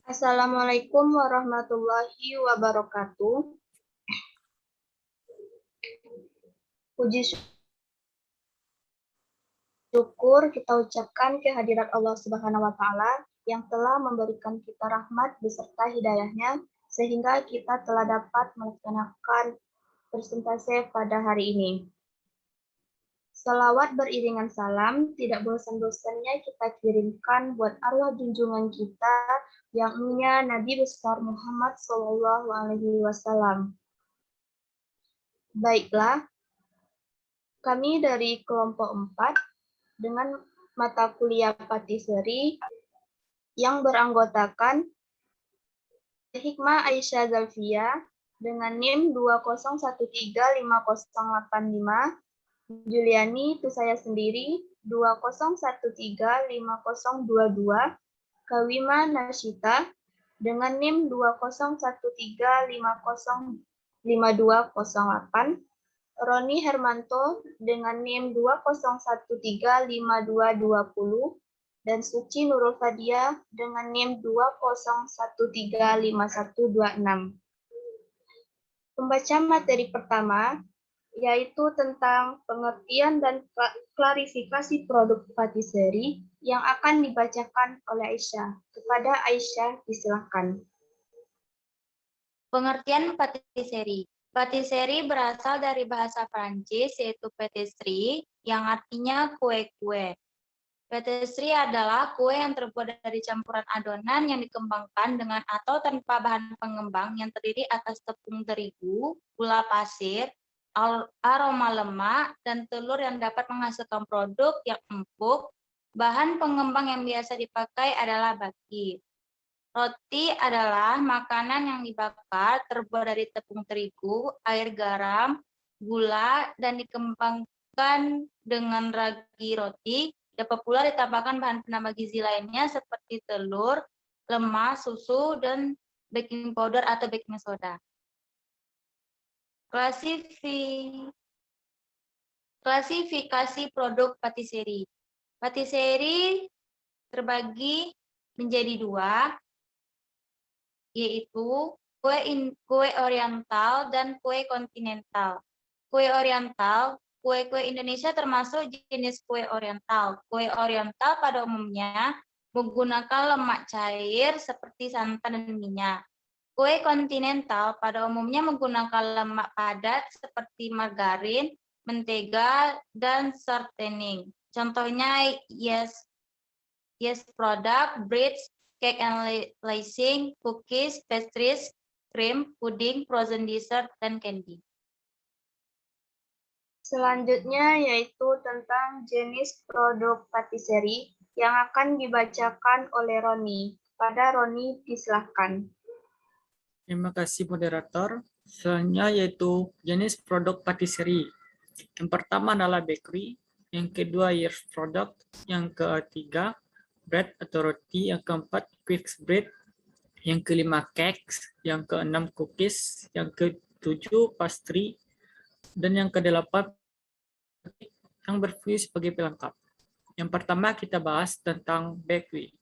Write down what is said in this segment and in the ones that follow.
Assalamualaikum warahmatullahi wabarakatuh. Puji syukur kita ucapkan kehadirat Allah Subhanahu wa Ta'ala yang telah memberikan kita rahmat beserta hidayahnya sehingga kita telah dapat melaksanakan presentasi pada hari ini. Selawat beriringan salam, tidak bosan-bosannya kita kirimkan buat arwah junjungan kita yang mulia Nabi besar Muhammad SAW. Baiklah, kami dari kelompok 4 dengan mata kuliah patisserie yang beranggotakan Hikmah Aisyah Zalfia dengan NIM 201350085, Juliani itu saya sendiri 201350022, Kawima Nashita dengan NIM 20135052208, Roni Hermanto dengan NIM 201352220, dan Suci Nurul Fadia dengan NIM 201355126. Pembaca materi pertama yaitu tentang pengertian dan klarifikasi produk patisserie yang akan dibacakan oleh Aisyah. Kepada Aisyah, disilakan. Pengertian patisserie. Patisserie berasal dari bahasa Prancis yaitu patisserie yang artinya kue-kue. Patisserie adalah kue yang terbuat dari campuran adonan yang dikembangkan dengan atau tanpa bahan pengembang yang terdiri atas tepung terigu, gula pasir, aroma lemak, dan telur yang dapat menghasilkan produk yang empuk. Bahan pengembang yang biasa dipakai adalah baki. Roti adalah makanan yang dibakar, terbuat dari tepung terigu, air garam, gula, dan dikembangkan dengan ragi roti. Dapat pula ditambahkan bahan penambah gizi lainnya seperti telur, lemak, susu, dan baking powder atau baking soda. Klasifikasi produk patisserie. Patisserie terbagi menjadi dua, yaitu kue oriental dan kue kontinental. Kue oriental, kue-kue Indonesia termasuk jenis kue oriental. Kue oriental pada umumnya menggunakan lemak cair seperti santan dan minyak. Kue kontinental pada umumnya menggunakan lemak padat seperti margarin, mentega, dan shortening. Contohnya yes product, breads, cake and icing, cookies, pastries, cream, pudding, frozen dessert, dan candy. Selanjutnya yaitu tentang jenis produk patisserie yang akan dibacakan oleh Roni. Pada Roni, disilahkan. Terima kasih moderator. Selanjutnya yaitu jenis produk patisserie. Yang pertama adalah bakery, yang kedua yeast product, yang ketiga bread atau roti, yang keempat quick bread, yang kelima cakes, yang keenam cookies, yang ketujuh pastry, dan yang kedelapan yang berfungsi sebagai pelengkap. Yang pertama kita bahas tentang bakery.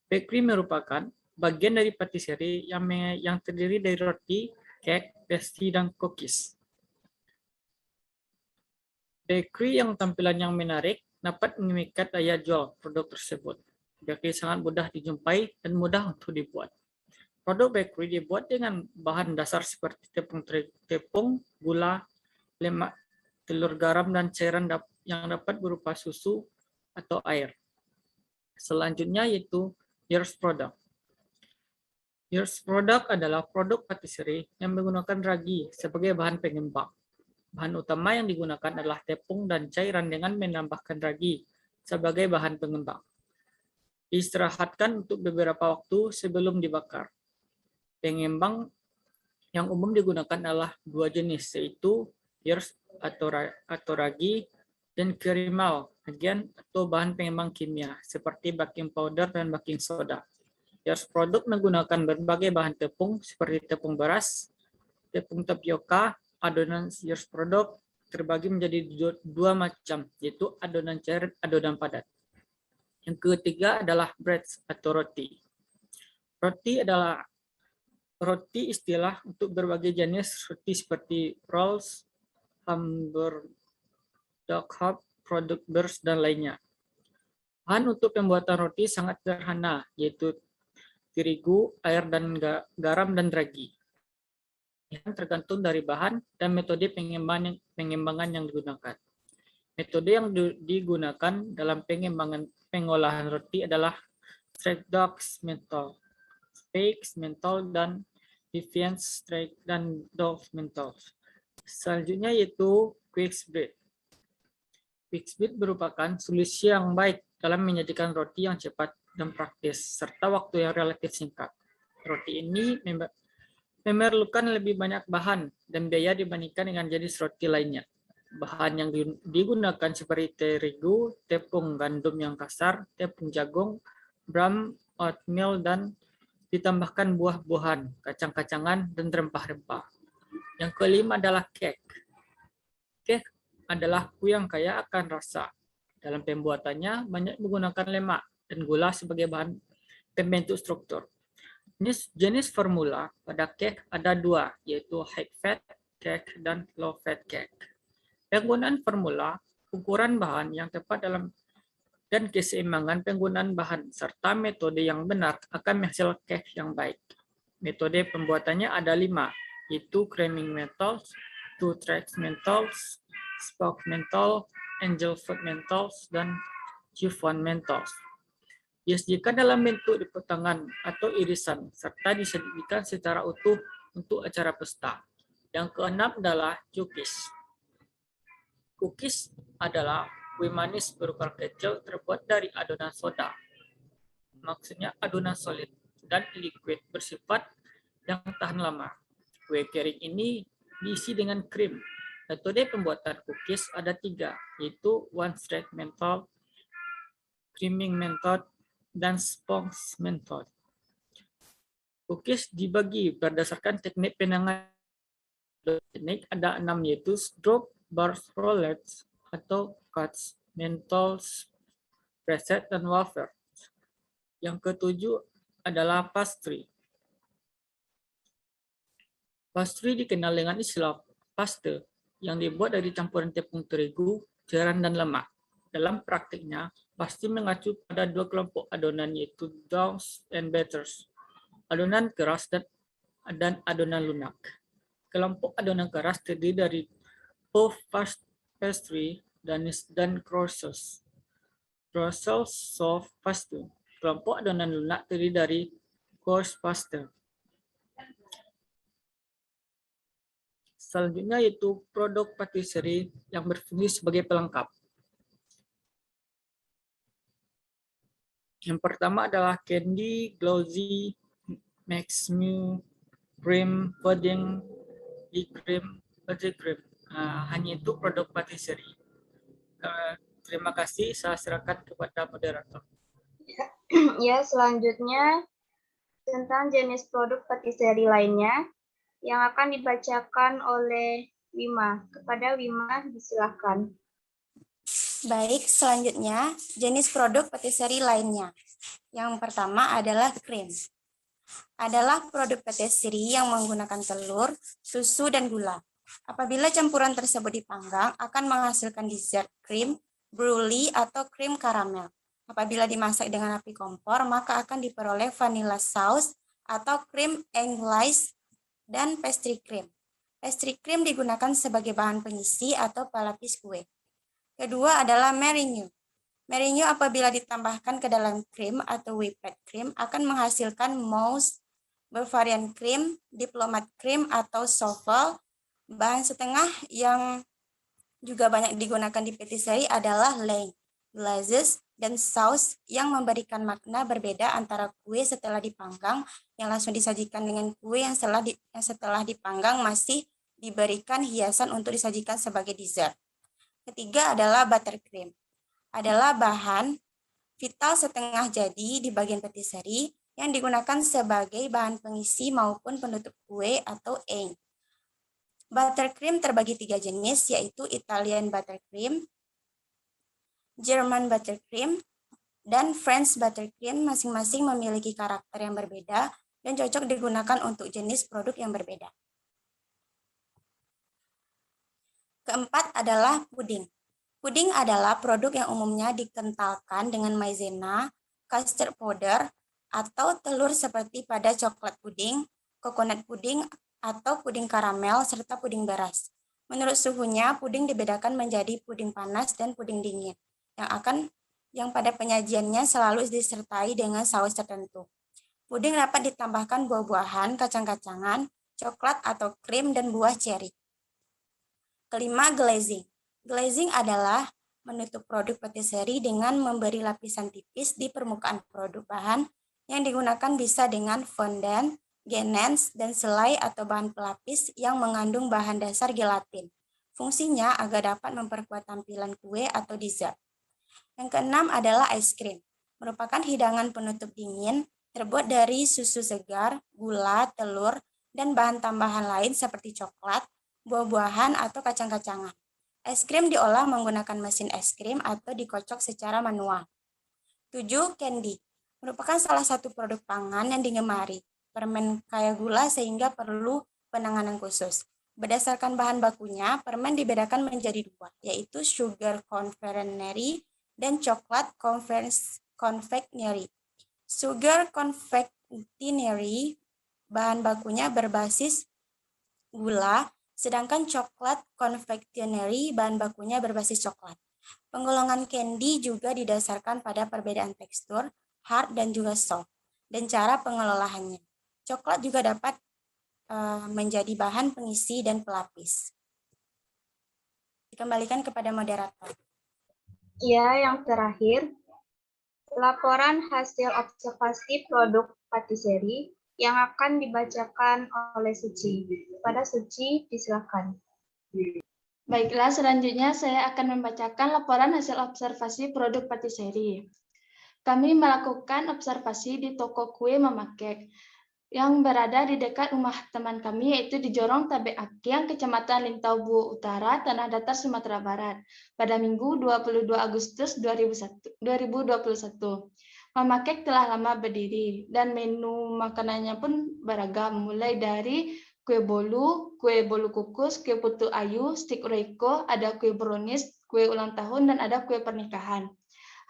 Bakery merupakan bagian dari patisserie yang terdiri dari roti, cake, pastry, dan cookies. Bakery yang tampilan yang menarik dapat memikat daya jual produk tersebut. Bakery sangat mudah dijumpai dan mudah untuk dibuat. Produk bakery dibuat dengan bahan dasar seperti tepung, gula, lemak, telur, garam, dan cairan yang dapat berupa susu atau air. Selanjutnya yaitu yeast product. Yeast product adalah produk patisserie yang menggunakan ragi sebagai bahan pengembang. Bahan utama yang digunakan adalah tepung dan cairan dengan menambahkan ragi sebagai bahan pengembang. Diistirahatkan untuk beberapa waktu sebelum dibakar. Pengembang yang umum digunakan adalah dua jenis, yaitu yeast atau ragi dan caramel atau bahan pengembang kimia seperti baking powder dan baking soda. Yeast produk menggunakan berbagai bahan tepung seperti tepung beras, tepung tapioka. Adonan yeast produk terbagi menjadi dua macam, yaitu adonan cair dan adonan padat. Yang ketiga adalah breads atau roti. Roti istilah untuk berbagai jenis roti seperti rolls, hamburger, dog produk burst, dan lainnya. Bahan untuk pembuatan roti sangat sederhana, yaitu terigu, air, dan garam, dan ragi. Tergantung dari bahan dan metode pengembangan yang digunakan. Metode yang digunakan dalam pengolahan roti adalah straight dogs menthol, Spakes menthol, dan Vivian's straight dan Dolph menthol. Selanjutnya yaitu Quick Bread. Quick Bread merupakan solusi yang baik dalam menyajikan roti yang cepat dan praktis, serta waktu yang relatif singkat. Roti ini memerlukan lebih banyak bahan dan biaya dibandingkan dengan jenis roti lainnya. Bahan yang digunakan seperti terigu, tepung gandum yang kasar, tepung jagung, bram, oatmeal, dan ditambahkan buah-buahan, kacang-kacangan, dan rempah-rempah. Yang kelima adalah cake. Cake adalah kue yang kaya akan rasa. Dalam pembuatannya, banyak menggunakan lemak dan gula sebagai bahan pembentuk struktur. Jenis formula pada cake ada dua, yaitu high fat cake dan low fat cake. Penggunaan formula, ukuran bahan yang tepat dan keseimbangan penggunaan bahan, serta metode yang benar akan menghasilkan cake yang baik. Metode pembuatannya ada 5, yaitu creaming methods, two-track methods, spoke method, angel food methods, dan chiffon methods. Disajikan dalam bentuk potongan atau irisan, serta disajikan secara utuh untuk acara pesta. Yang keenam adalah cookies. Cookies adalah kue manis berupa kecil terbuat dari adonan soda. Maksudnya adonan solid dan liquid bersifat yang tahan lama. Kue kering ini diisi dengan krim. Metode pembuatan cookies ada 3, yaitu one-track method, creaming method, dan sponge method. Cookies dibagi berdasarkan teknik penanganan. Teknik ada 6, yaitu drop, bars, rollets, atau cuts, menthols, preset, dan wafer. Yang ketujuh adalah pastry. Pastry dikenal dengan istilah paste yang dibuat dari campuran tepung terigu, cairan, dan lemak. Dalam praktiknya, pasti mengacu pada 2 kelompok adonan, yaitu doughs and batters. Adonan keras dan adonan lunak. Kelompok adonan keras terdiri dari puff pastry dan croissants. Croissants soft pastry. Kelompok adonan lunak terdiri dari coarse pastry. Selanjutnya yaitu produk patisserie yang berfungsi sebagai pelengkap. Yang pertama adalah candy, glossy, maxmu, cream, pudding, cream, buttercream. Hanya itu produk patisserie. Terima kasih, saya serahkan kepada moderator. Ya, selanjutnya tentang jenis produk patisserie lainnya yang akan dibacakan oleh Wima. Kepada Wima, disilakan. Baik, selanjutnya jenis produk patisserie lainnya. Yang pertama adalah krim. Adalah produk patisserie yang menggunakan telur, susu, dan gula. Apabila campuran tersebut dipanggang, akan menghasilkan dessert krim, brulee, atau krim karamel. Apabila dimasak dengan api kompor, maka akan diperoleh vanilla sauce atau krim anglaise dan pastry cream. Pastry cream digunakan sebagai bahan pengisi atau pelapis kue. Kedua adalah meringue. Meringue apabila ditambahkan ke dalam krim atau whipped cream akan menghasilkan mousse, Bavarian cream, diplomat cream, atau souffle. Bahan setengah yang juga banyak digunakan di patisserie adalah lane, glazes, dan saus yang memberikan makna berbeda antara kue setelah dipanggang yang langsung disajikan dengan kue yang setelah dipanggang masih diberikan hiasan untuk disajikan sebagai dessert. Ketiga adalah buttercream. Adalah bahan vital setengah jadi di bagian patisserie yang digunakan sebagai bahan pengisi maupun penutup kue atau egg. Buttercream terbagi 3 jenis, yaitu Italian buttercream, German buttercream, dan French Buttercream masing-masing memiliki karakter yang berbeda dan cocok digunakan untuk jenis produk yang berbeda. Keempat adalah puding. Puding adalah produk yang umumnya dikentalkan dengan maizena, custard powder, atau telur seperti pada coklat puding, coconut puding, atau puding karamel, serta puding beras. Menurut suhunya, puding dibedakan menjadi puding panas dan puding dingin, yang pada penyajiannya selalu disertai dengan saus tertentu. Puding dapat ditambahkan buah-buahan, kacang-kacangan, coklat atau krim, dan buah ceri. Kelima, glazing. Glazing adalah menutup produk patisserie dengan memberi lapisan tipis di permukaan produk bahan yang digunakan bisa dengan fondant, ganache, dan selai atau bahan pelapis yang mengandung bahan dasar gelatin. Fungsinya agar dapat memperkuat tampilan kue atau dessert. Yang keenam adalah ice cream, merupakan hidangan penutup dingin terbuat dari susu segar, gula, telur, dan bahan tambahan lain seperti coklat, buah-buahan, atau kacang-kacangan. Es krim diolah menggunakan mesin es krim atau dikocok secara manual. 7. Candy, merupakan salah satu produk pangan yang digemari. Permen kaya gula sehingga perlu penanganan khusus. Berdasarkan bahan bakunya, permen dibedakan menjadi dua, yaitu sugar confectionery dan coklat confectionery. Sugar confectionery bahan bakunya berbasis gula, sedangkan coklat confectionery bahan bakunya berbasis coklat. Penggolongan candy juga didasarkan pada perbedaan tekstur, hard dan juga soft, dan cara pengelolaannya. Coklat juga dapat menjadi bahan pengisi dan pelapis. Dikembalikan kepada moderator. Ya, yang terakhir, laporan hasil observasi produk patisserie yang akan dibacakan oleh Suci. Pada Suci, disilakan. Baiklah, selanjutnya saya akan membacakan laporan hasil observasi produk patisserie. Kami melakukan observasi di toko kue Mama Kek yang berada di dekat rumah teman kami, yaitu di Jorong Tabe Akyang, Kecamatan Lintau Buo Utara, Tanah Datar, Sumatera Barat, pada Minggu 22 Agustus 2021. Mama Kek telah lama berdiri, dan menu makanannya pun beragam, mulai dari kue bolu kukus, kue putu ayu, stik reiko, ada kue brownies, kue ulang tahun, dan ada kue pernikahan.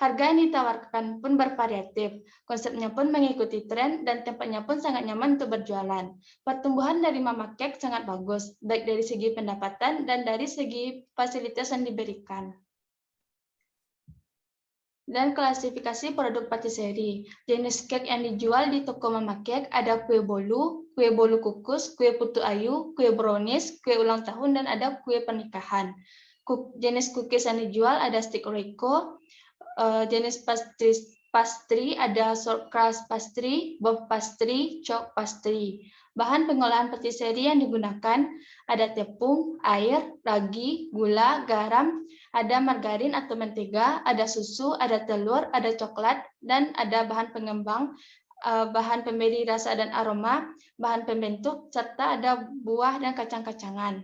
Harga yang ditawarkan pun bervariatif, konsepnya pun mengikuti tren, dan tempatnya pun sangat nyaman untuk berjualan. Pertumbuhan dari Mama Kek sangat bagus, baik dari segi pendapatan dan dari segi fasilitas yang diberikan. Dan klasifikasi produk patisserie. Jenis kek yang dijual di toko Mama Kek ada kue bolu kukus, kue putu ayu, kue brownies, kue ulang tahun, dan ada kue pernikahan. Jenis cookies yang dijual ada stick reiko, jenis pastry ada short crust pastry, buff pastry, chalk pastry. Bahan pengolahan patisserie yang digunakan ada tepung, air, ragi, gula, garam, ada margarin atau mentega, ada susu, ada telur, ada coklat, dan ada bahan pengembang, bahan pemberi rasa dan aroma, bahan pembentuk, serta ada buah dan kacang-kacangan.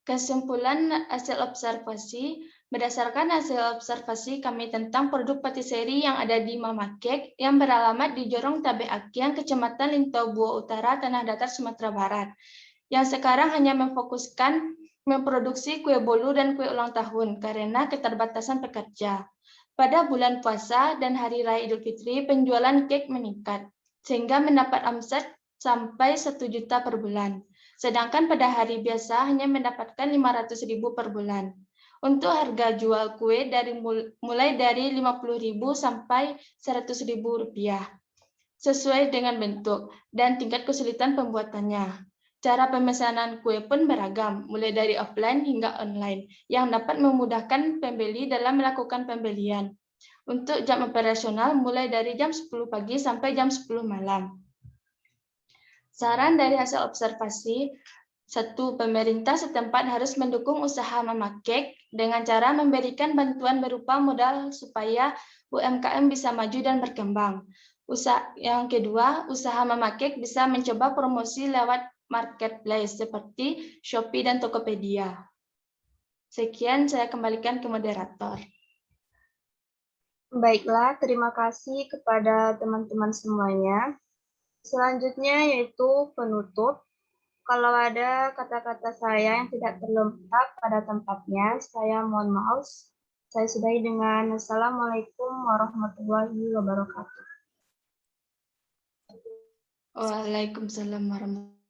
Kesimpulan hasil observasi. Berdasarkan hasil observasi kami tentang produk patisserie yang ada di Mama Kek yang beralamat di Jorong Tabe Akyang, Kecamatan Lintau Buo Utara, Tanah Datar, Sumatera Barat, yang sekarang hanya memfokuskan memproduksi kue bolu dan kue ulang tahun karena keterbatasan pekerja. Pada bulan puasa dan Hari Raya Idul Fitri, penjualan kek meningkat, sehingga mendapat omset sampai 1 juta per bulan. Sedangkan pada hari biasa hanya mendapatkan 500.000 per bulan. Untuk harga jual kue mulai dari 50.000 sampai 100.000 rupiah, sesuai dengan bentuk dan tingkat kesulitan pembuatannya. Cara pemesanan kue pun beragam, mulai dari offline hingga online, yang dapat memudahkan pembeli dalam melakukan pembelian. Untuk jam operasional mulai dari jam 10 pagi sampai jam 10 malam. Saran dari hasil observasi, 1. Pemerintah setempat harus mendukung usaha Mama Kek dengan cara memberikan bantuan berupa modal supaya UMKM bisa maju dan berkembang. Yang kedua, usaha Mama Kek bisa mencoba promosi lewat marketplace seperti Shopee dan Tokopedia. Sekian, saya kembalikan ke moderator. Baiklah, terima kasih kepada teman-teman semuanya. Selanjutnya yaitu penutup. Kalau ada kata-kata saya yang tidak terlengkap pada tempatnya, saya mohon maaf. Saya sudahi dengan Assalamualaikum warahmatullahi wabarakatuh. Waalaikumsalam warahmatullahi wabarakatuh.